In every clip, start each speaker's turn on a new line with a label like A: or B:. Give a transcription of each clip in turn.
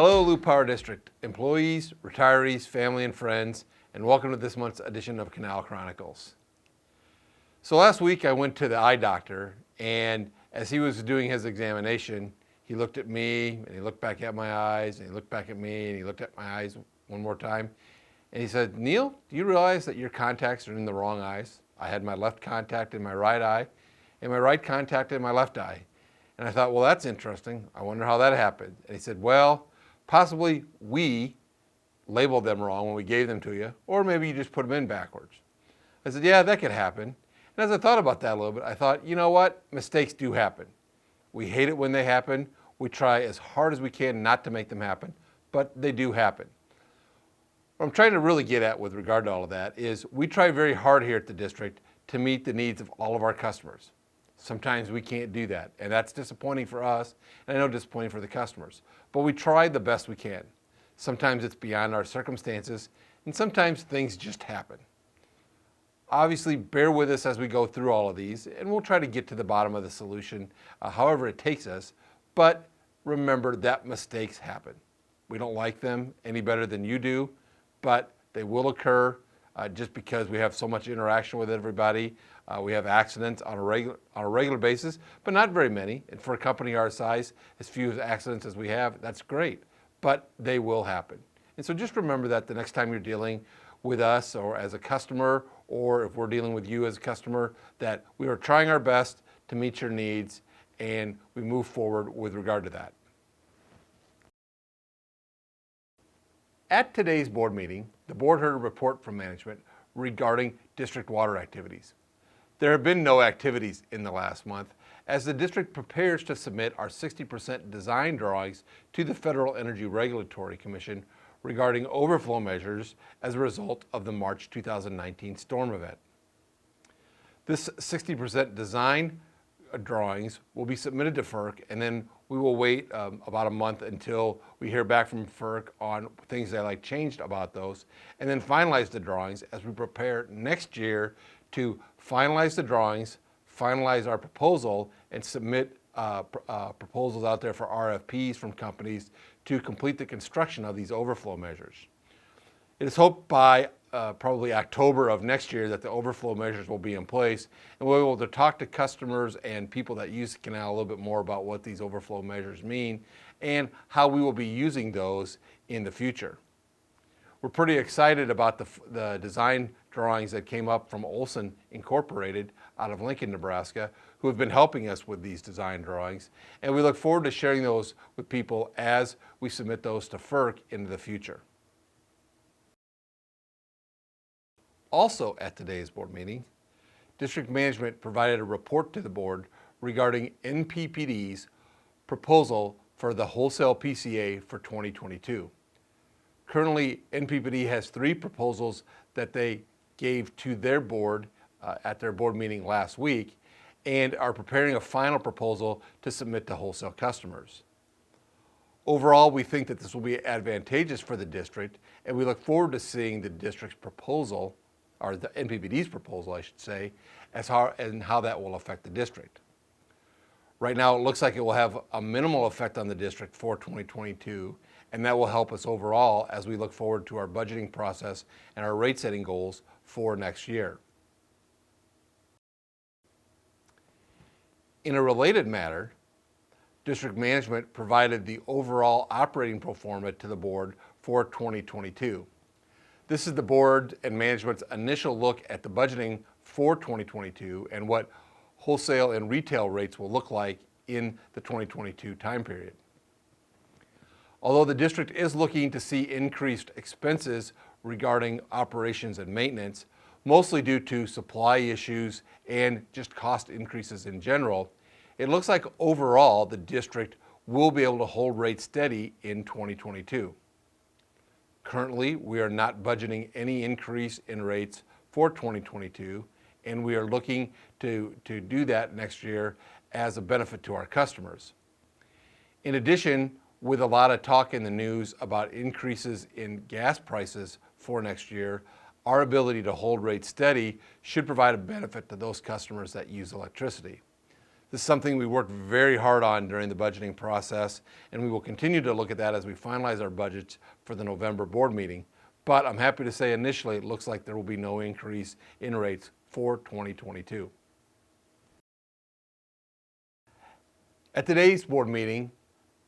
A: Hello, Loup Power District employees, retirees, family, and friends, and welcome to this month's edition of Canal Chronicles. So last week I went to the eye doctor, and as he was doing his examination, he looked at me, and he looked back at my eyes, and he looked back at me, and he looked at my eyes one more time, and he said, "Neal, do you realize that your contacts are in the wrong eyes?" I had my left contact in my right eye, and my right contact in my left eye. And I thought, well, that's interesting. I wonder how that happened. And he said, well, possibly we labeled them wrong when we gave them to you, or maybe you just put them in backwards. I said, yeah, that could happen. And as I thought about that a little bit, I thought, you know what? Mistakes do happen. We hate it when they happen. We try as hard as we can not to make them happen, but they do happen. What I'm trying to really get at with regard to all of that is we try very hard here at the district to meet the needs of all of our customers. Sometimes we can't do that, and that's disappointing for us, and I know disappointing for the customers. But we try the best we can. Sometimes it's beyond our circumstances, and sometimes things just happen. Obviously, bear with us as we go through all of these, and we'll try to get to the bottom of the solution, however it takes us. But remember that mistakes happen. We don't like them any better than you do, but they will occur just because we have so much interaction with everybody. We have accidents on a regular basis, but not very many. And for a company our size, as few accidents as we have, that's great. But they will happen. And so just remember that the next time you're dealing with us or as a customer, or if we're dealing with you as a customer, that we are trying our best to meet your needs and we move forward with regard to that. At today's board meeting, the board heard a report from management regarding district water activities. There have been no activities in the last month as the district prepares to submit our 60% design drawings to the Federal Energy Regulatory Commission regarding overflow measures as a result of the March 2019 storm event. This 60% design drawings will be submitted to FERC, and then we will wait about a month until we hear back from FERC on things they like changed about those, and then finalize the drawings as we prepare next year to finalize the drawings, finalize our proposal, and submit proposals out there for RFPs from companies to complete the construction of these overflow measures. It is hoped by probably October of next year that the overflow measures will be in place, and we'll be able to talk to customers and people that use the canal a little bit more about what these overflow measures mean and how we will be using those in the future. We're pretty excited about the design drawings that came up from Olson Incorporated out of Lincoln, Nebraska, who have been helping us with these design drawings, and we look forward to sharing those with people as we submit those to FERC into the future. Also at today's board meeting, district management provided a report to the board regarding NPPD's proposal for the wholesale PCA for 2022. Currently, NPPD has 3 proposals that they gave to their board at their board meeting last week and are preparing a final proposal to submit to wholesale customers. Overall, we think that this will be advantageous for the district, and we look forward to seeing the district's proposal, or the NPPD's proposal, I should say, and how that will affect the district. Right now, it looks like it will have a minimal effect on the district for 2022, and that will help us overall as we look forward to our budgeting process and our rate setting goals for next year. In a related matter, district management provided the overall operating pro forma to the board for 2022. This is the board and management's initial look at the budgeting for 2022 and what wholesale and retail rates will look like in the 2022 time period. Although the district is looking to see increased expenses regarding operations and maintenance, mostly due to supply issues and just cost increases in general, it looks like overall the district will be able to hold rates steady in 2022. Currently, we are not budgeting any increase in rates for 2022, and we are looking to do that next year as a benefit to our customers. In addition, with a lot of talk in the news about increases in gas prices for next year, our ability to hold rates steady should provide a benefit to those customers that use electricity. This is something we worked very hard on during the budgeting process, and we will continue to look at that as we finalize our budgets for the November board meeting. But I'm happy to say initially it looks like there will be no increase in rates for 2022. At today's board meeting,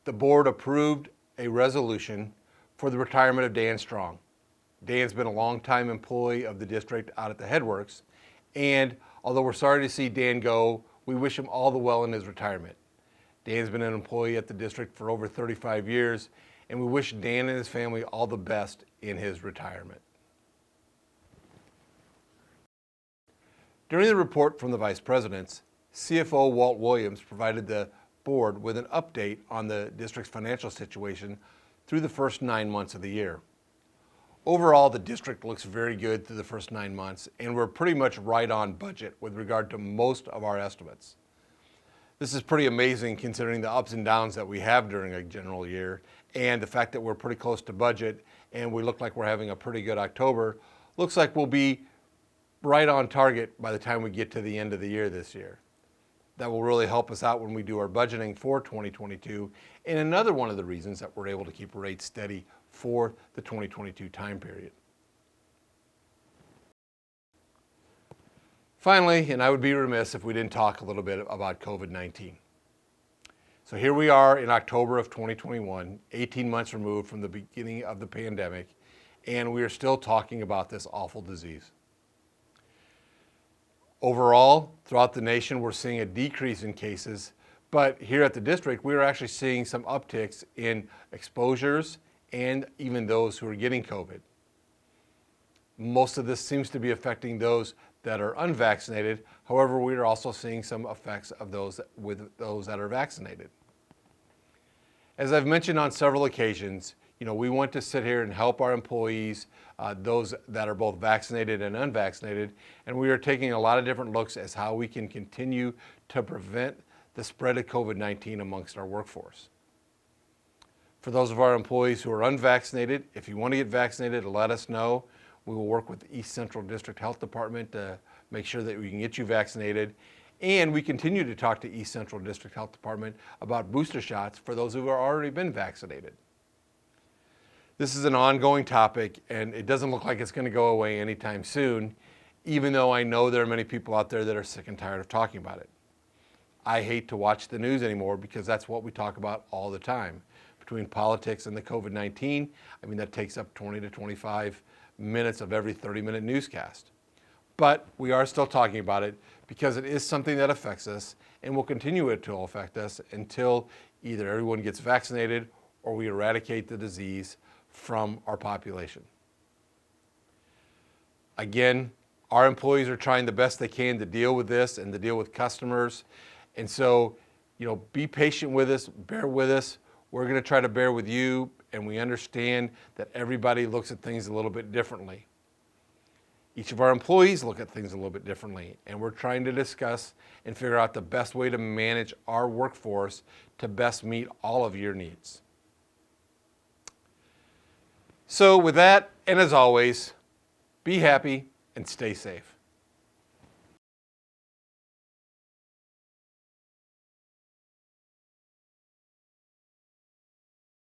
A: the board approved a resolution for the retirement of Dan Strong. Dan's been a longtime employee of the district out at the Headworks, and although we're sorry to see Dan go, we wish him all the well in his retirement. Dan's been an employee at the district for over 35 years, and we wish Dan and his family all the best in his retirement. During the report from the vice presidents, CFO Walt Williams provided the board with an update on the district's financial situation through the first 9 months of the year. Overall, the district looks very good through the first 9 months, and we're pretty much right on budget with regard to most of our estimates. This is pretty amazing considering the ups and downs that we have during a general year, and the fact that we're pretty close to budget and we look like we're having a pretty good October. Looks like we'll be right on target by the time we get to the end of the year this year. That will really help us out when we do our budgeting for 2022, and another one of the reasons that we're able to keep rates steady for the 2022 time period. Finally, and I would be remiss if we didn't talk a little bit about COVID-19. So here we are in October of 2021, 18 months removed from the beginning of the pandemic, and we are still talking about this awful disease. Overall, throughout the nation, we're seeing a decrease in cases, but here at the district, we are actually seeing some upticks in exposures and even those who are getting COVID. Most of this seems to be affecting those that are unvaccinated. However, we are also seeing some effects of those that are vaccinated. As I've mentioned on several occasions, we want to sit here and help our employees, those that are both vaccinated and unvaccinated, and we are taking a lot of different looks as how we can continue to prevent the spread of COVID-19 amongst our workforce. For those of our employees who are unvaccinated, if you want to get vaccinated, let us know. We will work with the East Central District Health Department to make sure that we can get you vaccinated. And we continue to talk to East Central District Health Department about booster shots for those who have already been vaccinated. This is an ongoing topic, and it doesn't look like it's going to go away anytime soon, even though I know there are many people out there that are sick and tired of talking about it. I hate to watch the news anymore because that's what we talk about all the time. Between politics and the COVID-19, that takes up 20 to 25 minutes of every 30-minute newscast. But we are still talking about it because it is something that affects us and will continue to affect us until either everyone gets vaccinated or we eradicate the disease from our population. Again, our employees are trying the best they can to deal with this and to deal with customers. And so, be patient with us, bear with us. We're going to try to bear with you, and we understand that everybody looks at things a little bit differently. Each of our employees look at things a little bit differently, and we're trying to discuss and figure out the best way to manage our workforce to best meet all of your needs. So with that, and as always, be happy and stay safe.